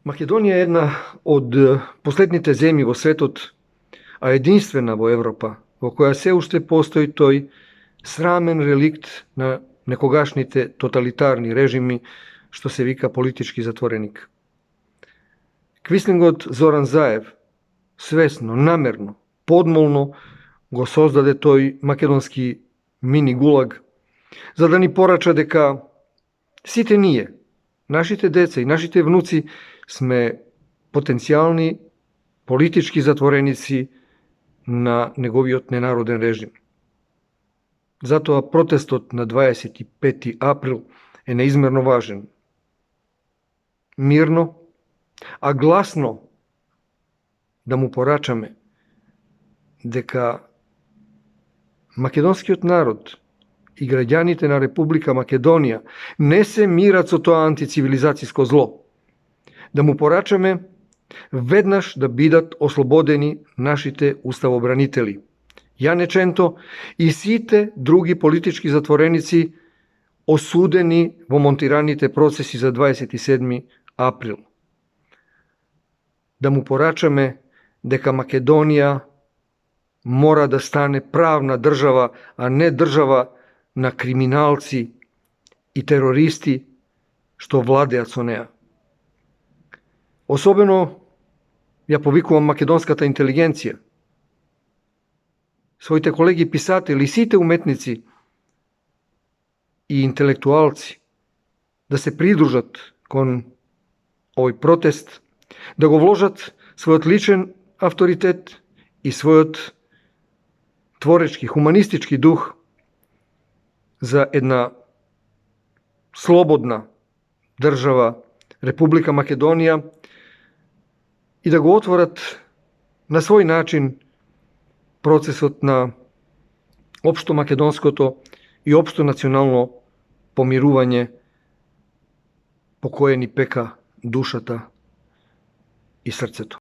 Македонија е една од последните земји во светот, а единствена во Европа, во која се уште постои тој срамен реликт на некогашните тоталитарни режими, што се вика политички затвореник. Квислингот Зоран Заев свесно, намерно, подмолно го создаде тој македонски мини гулаг, за да ни порача дека сите ние, нашите деца и нашите внуци, сме потенцијални политички затвореници на неговиот ненароден режим. Затоа протестот на 25 април е неизмерно важен. Мирно, а гласно да му порачаме дека македонскиот народ и граѓаните на Република Македонија не се мират со тоа антицивилизацијско зло. Да му порачаме веднаш да бидат ослободени нашите уставобранители, Јане Ченто и сите други политички затвореници осудени во монтираните процеси за 27 април. Да му порачаме дека Македонија мора да стане правна држава, а не држава на криминалци и терористи што владеат со неа. Особено ја повикувам македонската интелигенција, своите колеги писатели, сите уметници и интелектуалци да се придружат кон овој протест, да го вложат својот личен авторитет и својот творечки, хуманистички дух за една слободна држава, Република Македонија, и да го отворат на свој начин процесот на општо македонското и општо национално помирување по кое ни пека душата и срцето.